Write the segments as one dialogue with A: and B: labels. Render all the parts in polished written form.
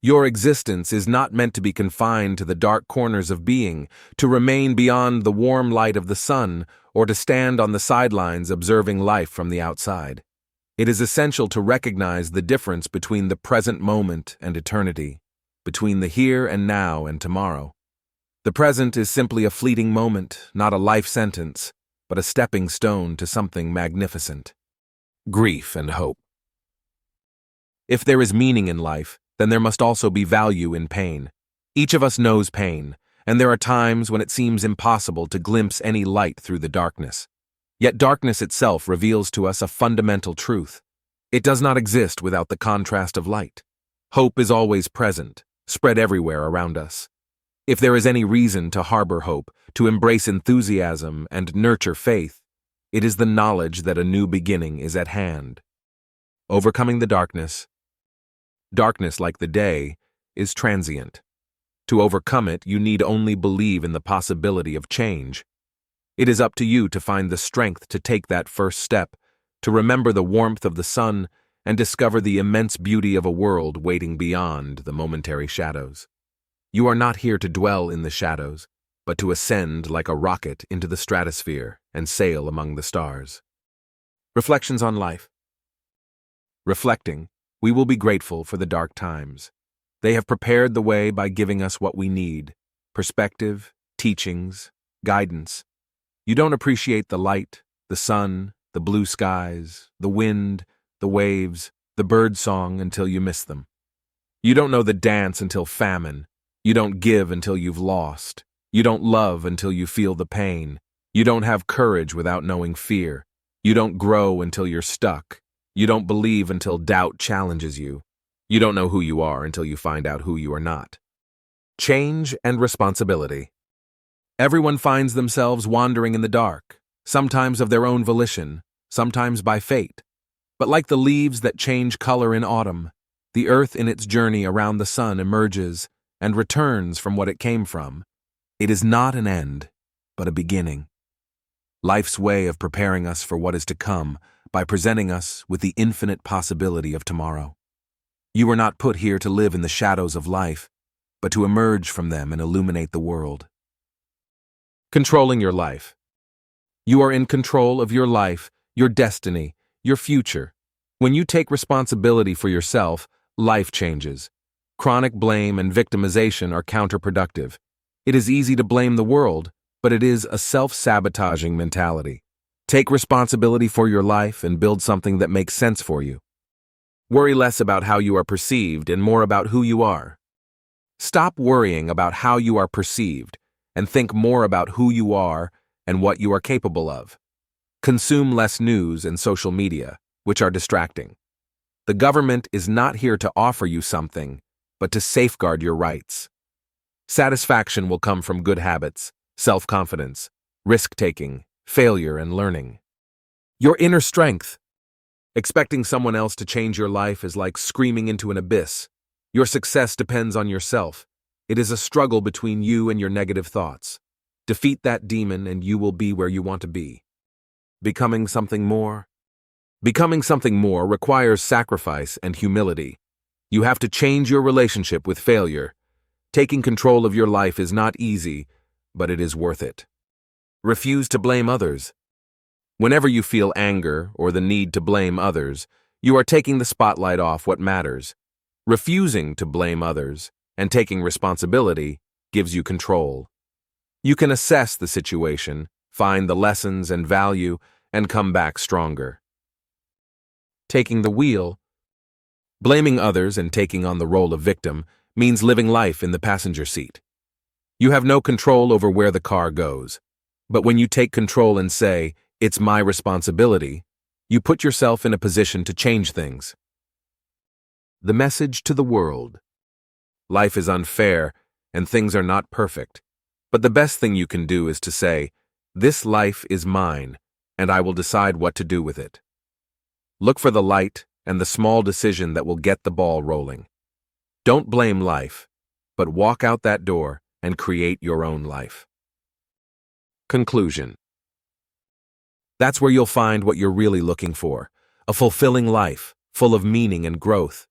A: Your existence is not meant to be confined to the dark corners of being, to remain beyond the warm light of the sun, or to stand on the sidelines observing life from the outside. It is essential to recognize the difference between the present moment and eternity, between the here and now and tomorrow. The present is simply a fleeting moment, not a life sentence, but a stepping stone to something magnificent. Grief and hope. If there is meaning in life, then there must also be value in pain. Each of us knows pain, and there are times when it seems impossible to glimpse any light through the darkness. Yet darkness itself reveals to us a fundamental truth. It does not exist without the contrast of light. Hope is always present, spread everywhere around us. If there is any reason to harbor hope, to embrace enthusiasm and nurture faith, it is the knowledge that a new beginning is at hand. Overcoming the darkness. Darkness, like the day, is transient. To overcome it, you need only believe in the possibility of change. It is up to you to find the strength to take that first step, to remember the warmth of the sun, and discover the immense beauty of a world waiting beyond the momentary shadows. You are not here to dwell in the shadows, but to ascend like a rocket into the stratosphere and sail among the stars. Reflections on life. Reflecting, we will be grateful for the dark times. They have prepared the way by giving us what we need: perspective, teachings, guidance. You don't appreciate the light, the sun, the blue skies, the wind, the waves, the bird song until you miss them. You don't know the dance until famine. You don't give until you've lost. You don't love until you feel the pain. You don't have courage without knowing fear. You don't grow until you're stuck. You don't believe until doubt challenges you. You don't know who you are until you find out who you are not. Change and responsibility. Everyone finds themselves wandering in the dark, sometimes of their own volition, sometimes by fate. But like the leaves that change color in autumn, the earth in its journey around the sun emerges and returns from what it came from. It is not an end, but a beginning. Life's way of preparing us for what is to come by presenting us with the infinite possibility of tomorrow. You were not put here to live in the shadows of life, but to emerge from them and illuminate the world. Controlling your life. You are in control of your life, your destiny, your future. When you take responsibility for yourself, life changes. Chronic blame and victimization are counterproductive. It is easy to blame the world, but it is a self-sabotaging mentality. Take responsibility for your life and build something that makes sense for you. Worry less about how you are perceived and more about who you are. Stop worrying about how you are perceived and think more about who you are and what you are capable of. Consume less news and social media, which are distracting. The government is not here to offer you something, but to safeguard your rights. Satisfaction will come from good habits, self-confidence, risk-taking, failure, and learning. Your inner strength. Expecting someone else to change your life is like screaming into an abyss. Your success depends on yourself. It is a struggle between you and your negative thoughts. Defeat that demon and you will be where you want to be. Becoming something more. Becoming something more requires sacrifice and humility. You have to change your relationship with failure. Taking control of your life is not easy, but it is worth it. Refuse to blame others. Whenever you feel anger or the need to blame others, you are taking the spotlight off what matters. Refusing to blame others and taking responsibility gives you control. You can assess the situation, find the lessons and value, and come back stronger. Taking the wheel. Blaming others and taking on the role of victim means living life in the passenger seat. You have no control over where the car goes. But when you take control and say, "It's my responsibility," you put yourself in a position to change things. The message to the world. Life is unfair and things are not perfect. But the best thing you can do is to say, "This life is mine, and I will decide what to do with it." Look for the light and the small decision that will get the ball rolling. Don't blame life, but walk out that door and create your own life. Conclusion. That's where you'll find what you're really looking for, a fulfilling life, full of meaning and growth.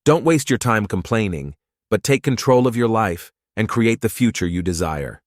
A: Don't waste your time complaining, but take control of your life and create the future you desire.